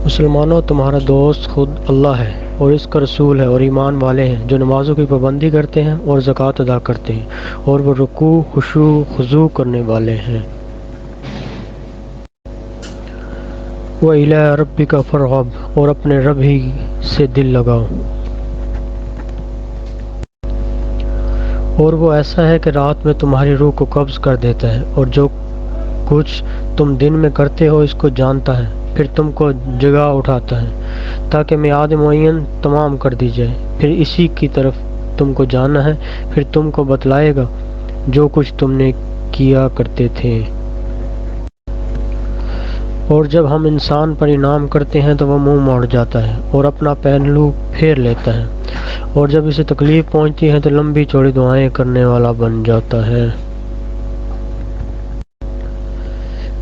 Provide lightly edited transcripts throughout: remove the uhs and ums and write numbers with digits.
مسلمانوں، تمہارا دوست خود اللہ ہے اور اس کا رسول ہے، اور ایمان والے ہیں جو نمازوں کی پابندی کرتے ہیں اور زکوٰۃ ادا کرتے ہیں، اور وہ رکوع خشوع خضوع کرنے والے ہیں۔ وَإِلَىٰ رَبِّكَ فَارْغَب، اور اپنے رب ہی سے دل لگاؤ۔ اور وہ ایسا ہے کہ رات میں تمہاری روح کو قبض کر دیتا ہے، اور جو کچھ تم دن میں کرتے ہو اس کو جانتا ہے، پھر تم کو جگا اٹھاتا ہے تاکہ میعاد معین تمام کر دی جائے، پھر اسی کی طرف تم کو جانا ہے، پھر تم کو بتلائے گا جو کچھ تم نے کیا کرتے تھے۔ اور جب ہم انسان پر انعام کرتے ہیں تو وہ منہ موڑ جاتا ہے اور اپنا پہلو پھیر لیتا ہے، اور جب اسے تکلیف پہنچتی ہے تو لمبی چوڑی دعائیں کرنے والا بن جاتا ہے۔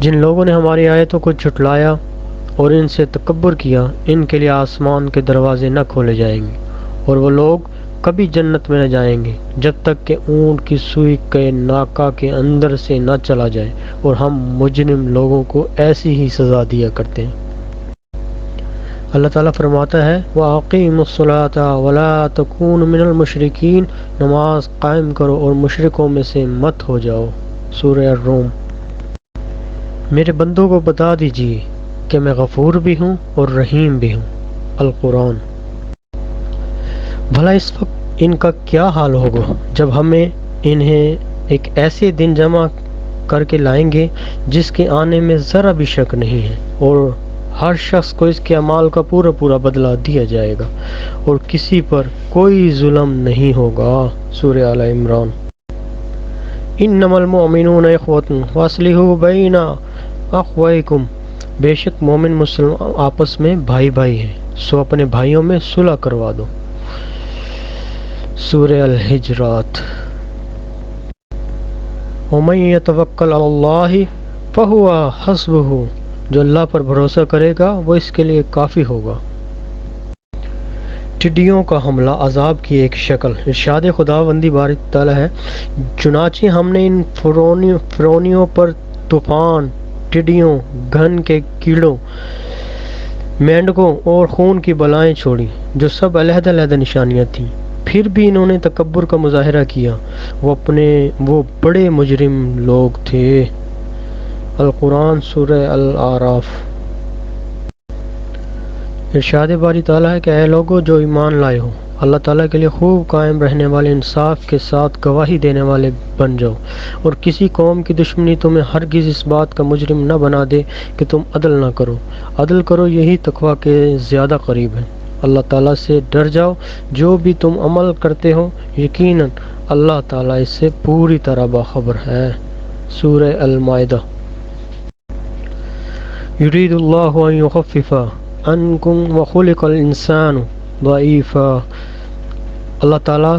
جن لوگوں نے ہماری آیتوں کو جھٹلایا اور ان سے تکبر کیا، ان کے لیے آسمان کے دروازے نہ کھولے جائیں گے، اور وہ لوگ کبھی جنت میں نہ جائیں گے جب تک کہ اونٹ کی سوئی کے ناکا کے اندر سے نہ چلا جائے، اور ہم مجرم لوگوں کو ایسی ہی سزا دیا کرتے ہیں۔ اللہ تعالیٰ فرماتا ہے وَأَقِیمُوا الصَّلَاةَ وَلَا تَکُونُوا مِنَ الْمُشْرِکِینَ، نماز قائم کرو اور مشرکوں میں سے مت ہو جاؤ۔ سورہ الروم۔ میرے بندوں کو بتا دیجیے کہ میں غفور بھی ہوں اور رحیم بھی ہوں۔ القرآن۔ بھلا اس وقت ان کا کیا حال ہوگا جب ہمیں انہیں ایک ایسے دن جمع کر کے لائیں گے جس کے آنے میں ذرا بھی شک نہیں ہے، اور ہر شخص کو اس کے اعمال کا پورا پورا بدلہ دیا جائے گا، اور کسی پر کوئی ظلم نہیں ہوگا۔ سورہ آل عمران۔ انما المؤمنون اخوة فاصلحوا بین اخویکم، بے شک مومن مسلم آپس میں بھائی بھائی ہیں، سو اپنے بھائیوں میں صلح کروا دو۔ سورہ الحجرات۔ ومن یتوکل علی اللہ فہو حسبہ، جو اللہ پر بھروسہ کرے گا وہ اس کے لیے کافی ہوگا۔ ٹڈیوں کا حملہ عذاب کی ایک شکل۔ ارشاد خداوندی بارک تعالیٰ ہے، چنانچہ ہم نے ان فرعونیوں پر طوفان، ٹڈیوں، گھن کے کیڑوں، مینڈکوں اور خون کی بلائیں چھوڑی جو سب علیحدہ علیحدہ نشانیاں تھیں، پھر بھی انہوں نے تکبر کا مظاہرہ کیا، وہ بڑے مجرم لوگ تھے۔ القرآن۔ سورہ الاعراف۔ ارشاد باری تعالیٰ ہے کہ اے لوگو جو ایمان لائے ہو، اللہ تعالیٰ کے لیے خوب قائم رہنے والے، انصاف کے ساتھ گواہی دینے والے بن جاؤ، اور کسی قوم کی دشمنی تمہیں ہرگز اس بات کا مجرم نہ بنا دے کہ تم عدل نہ کرو۔ عدل کرو، یہی تقویٰ کے زیادہ قریب ہے۔ اللہ تعالیٰ سے ڈر جاؤ، جو بھی تم عمل کرتے ہو یقیناً اللہ تعالیٰ اس سے پوری طرح باخبر ہے۔ سورہ المائدہ۔ یرید اللہ ان یخفف عنکم وخلق الانسان ضعیفا، اللہ تعالیٰ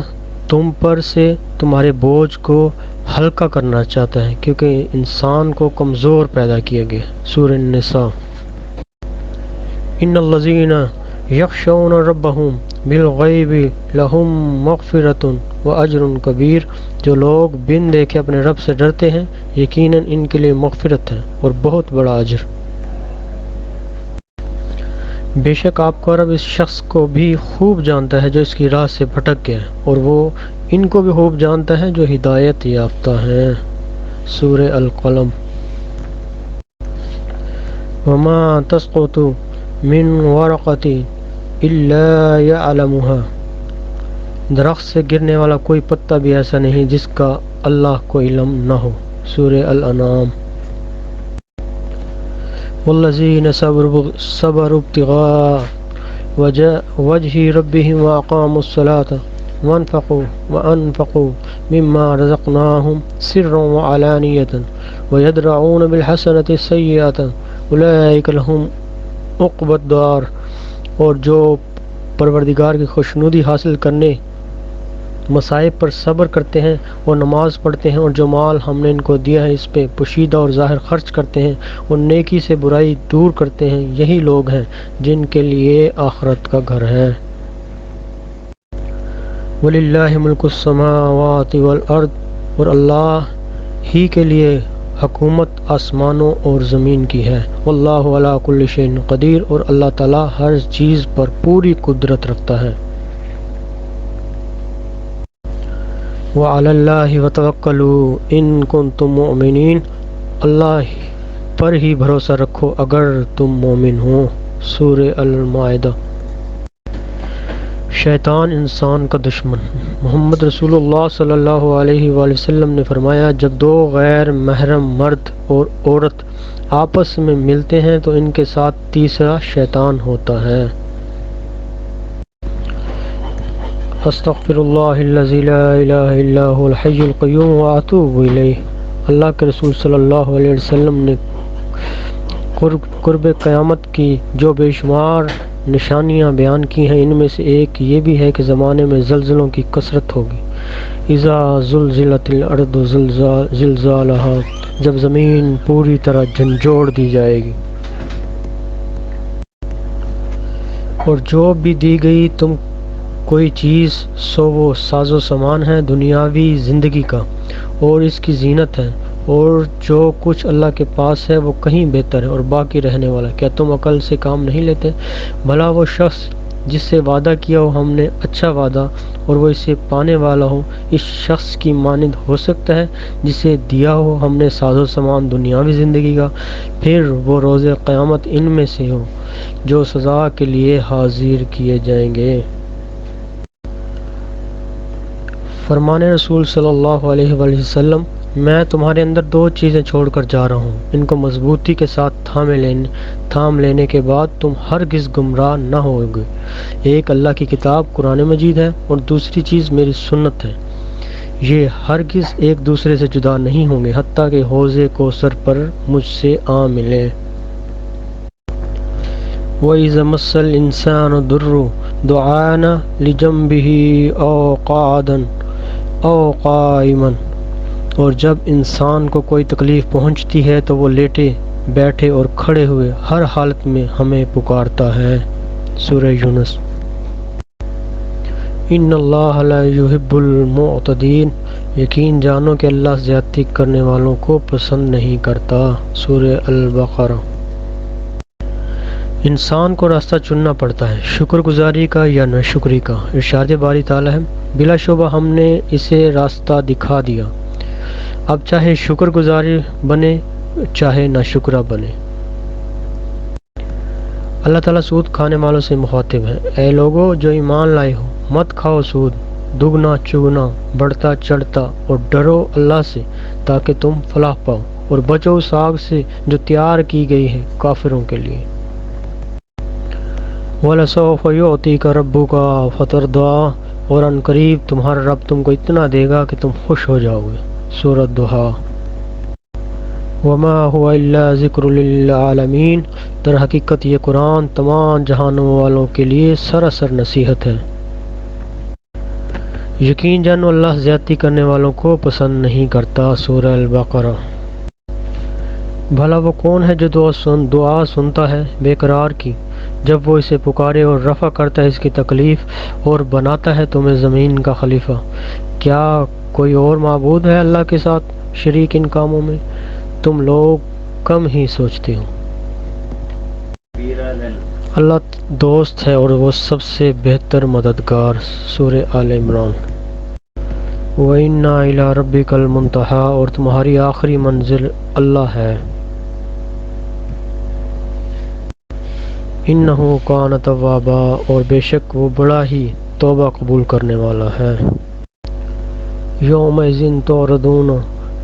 تم پر سے تمہارے بوجھ کو ہلکا کرنا چاہتا ہے کیونکہ انسان کو کمزور پیدا کیا گیا۔ سورہ النساء۔ ان الذین یخشون ربهم بالغیب لہم مغفرۃ واجر کبیر، جو لوگ بن دیکھے اپنے رب سے ڈرتے ہیں یقیناً ان کے لیے مغفرت ہے اور بہت بڑا اجر۔ بے شک آپ کا رب اس شخص کو بھی خوب جانتا ہے جو اس کی راہ سے بھٹک گیا ہے، اور وہ ان کو بھی خوب جانتا ہے جو ہدایت یافتہ ہیں۔ سورہ القلم۔ وما تسقط من ورقۃ الا يعلمها، درخت سے گرنے والا کوئی پتا بھی ایسا نہیں جس کا اللہ کو علم نہ ہو۔ سورہ الانعام۔ والذین صبروا ابتغاء وجہ ربهم واقاموا الصلاة وانفقوا مما رزقناهم سرا وعلانیة ويدرؤون بالحسنة السیئة اولئک لهم عقبی الدار، اور جو پروردگار کی خوشنودی حاصل کرنے مصائب پر صبر کرتے ہیں اور نماز پڑھتے ہیں، اور جو مال ہم نے ان کو دیا ہے اس پہ پوشیدہ اور ظاہر خرچ کرتے ہیں اور نیکی سے برائی دور کرتے ہیں، یہی لوگ ہیں جن کے لیے آخرت کا گھر ہے۔ وَلِلَّهِ مُلْكُ السَّمَاوَاتِ وَالْأَرْضِ، اور اللہ ہی کے لیے حکومت آسمانوں اور زمین کی ہے، واللہ علی کل شیء قدیر، اور اللہ تعالیٰ ہر چیز پر پوری قدرت رکھتا ہے۔ وعلی اللہ وتوکلوا ان کنتم مؤمنین، اللہ پر ہی بھروسہ رکھو اگر تم مومن ہو۔ سورہ المائدہ۔ شیطان انسان کا دشمن۔ محمد رسول اللہ صلی اللہ علیہ وآلہ وسلم نے فرمایا، جب دو غیر محرم مرد اور عورت آپس میں ملتے ہیں تو ان کے ساتھ تیسرا شیطان ہوتا ہے۔ استغفر اللہ الذی لا الہ الا هو الحی القیوم واتوب الیہ۔ اللہ کے رسول صلی اللہ علیہ وسلم نے قرب قیامت کی جو بے شمار نشانیاں بیان کی ہیں، ان میں سے ایک یہ بھی ہے کہ زمانے میں زلزلوں کی کثرت ہوگی۔ اذا زلزلت الارض زلزالہا، جب زمین پوری طرح جھنجھوڑ دی جائے گی۔ اور جو بھی دی گئی تم کوئی چیز سو وہ ساز و سامان ہے دنیاوی زندگی کا اور اس کی زینت ہے، اور جو کچھ اللہ کے پاس ہے وہ کہیں بہتر ہے اور باقی رہنے والا۔ کیا تم عقل سے کام نہیں لیتے؟ بھلا وہ شخص جس سے وعدہ کیا ہو ہم نے اچھا وعدہ اور وہ اسے پانے والا ہو، اس شخص کی مانند ہو سکتا ہے جسے دیا ہو ہم نے ساز و سامان دنیاوی زندگی کا، پھر وہ روز قیامت ان میں سے ہو جو سزا کے لیے حاضر کیے جائیں گے۔ فرمان رسول صلی اللہ علیہ وآلہ وسلم، میں تمہارے اندر دو چیزیں چھوڑ کر جا رہا ہوں، ان کو مضبوطی کے ساتھ تھام لینے کے بعد تم ہرگز گمراہ نہ ہوگے۔ ایک اللہ کی کتاب قرآن مجید ہے اور دوسری چیز میری سنت ہے۔ یہ ہرگز ایک دوسرے سے جدا نہیں ہوں گے حتیٰ کہ حوض کوثر پر مجھ سے آ ملیں۔ وَإِذَا مَسَّ الْإِنسَانَ الضُّرُّ دَعَانَا لِجَنبِهِ أَوْ قَاعِدًا أَوْ قَائِمًا، اور جب انسان کو کوئی تکلیف پہنچتی ہے تو وہ لیٹے بیٹھے اور کھڑے ہوئے ہر حالت میں ہمیں پکارتا ہے۔ سورہ یونس۔ ان اللہ لا یحب المعتدین، یقین جانو کہ اللہ زیادتی کرنے والوں کو پسند نہیں کرتا۔ سورہ البقرہ۔ انسان کو راستہ چننا پڑتا ہے، شکر گزاری کا یا ناشکری کا۔ ارشاد باری تعالیٰ ہے، بلا شبہ ہم نے اسے راستہ دکھا دیا، اب چاہے شکر گزاری بنے چاہے ناشکرہ بنے۔ اللہ تعالیٰ سود کھانے والوں سے مخاطب ہے، اے لوگو جو ایمان لائے ہو، مت کھاؤ سود، دگنا چگنا بڑھتا چڑھتا، اور ڈرو اللہ سے تاکہ تم فلاح پاؤ، اور بچو اس آگ سے جو تیار کی گئی ہے کافروں کے لیے۔ وَلَسَوْفَ يُعْطِيكَ رَبُّكَ فَتَرْضَىٰ، اور ان قریب تمہارا رب تم کو اتنا دے گا کہ تم خوش ہو جاؤ گے۔ سورۃ الضحیٰ۔ وَمَا هُوَ إِلَّا ذِكْرٌ لِّلْعَالَمِينَ، در حقیقت یہ قرآن تمام جہانوں والوں کے لیے سراسر نصیحت ہے۔ یقین جانو اللہ زیادتی کرنے والوں کو پسند نہیں کرتا۔ سورہ البقرہ۔ بھلا وہ کون ہے جو دعا سنتا ہے بے قرار کی جب وہ اسے پکارے، اور رفع کرتا ہے اس کی تکلیف، اور بناتا ہے تمہیں زمین کا خلیفہ؟ کیا کوئی اور معبود ہے اللہ کے ساتھ شریک ان کاموں میں؟ تم لوگ کم ہی سوچتے ہو۔ اللہ دوست ہے اور وہ سب سے بہتر مددگار۔ سورہ آل عمران۔ وَإِنَّا إِلَىٰ رَبِّكَ الْمُنتَهَىٰ، اور تمہاری آخری منزل اللہ ہے۔ إِنَّهُ كَانَ تَوَّابًا، اور بے شک وہ بڑا ہی توبہ قبول کرنے والا ہے۔ يَوْمَئِذٍ تُعْرَضُونَ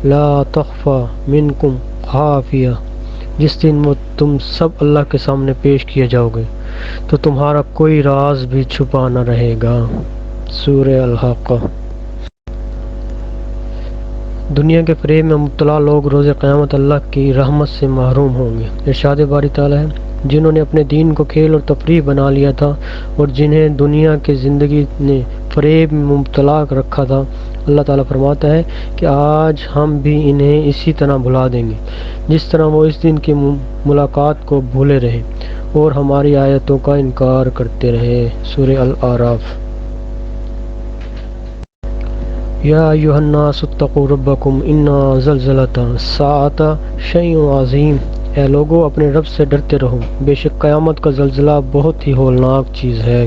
لَا تَخْفَىٰ مِنكُمْ خَافِيَةٌ، جس دن وہ تم سب اللہ کے سامنے پیش کیے جاؤ گے تو تمہارا کوئی راز بھی چھپا نہ رہے گا۔ سورہ الحاقہ۔ دنیا کے فریب میں مبتلا لوگ روز قیامت اللہ کی رحمت سے محروم ہوں گے۔ ارشاد باری تعالیٰ ہے، جنہوں نے اپنے دین کو کھیل اور تفریح بنا لیا تھا اور جنہیں دنیا کی زندگی نے فریب میں مبتلا رکھا تھا، اللہ تعالیٰ فرماتا ہے کہ آج ہم بھی انہیں اسی طرح بھلا دیں گے جس طرح وہ اس دن کی ملاقات کو بھولے رہے اور ہماری آیتوں کا انکار کرتے رہے۔ سورہ الاعراف۔ یا ایھا الناس اتقوا ربکم ان زلزلۃ الساعۃ شیء عظیم، اے لوگو اپنے رب سے ڈرتے رہو، بے شک قیامت کا زلزلہ بہت ہی ہولناک چیز ہے۔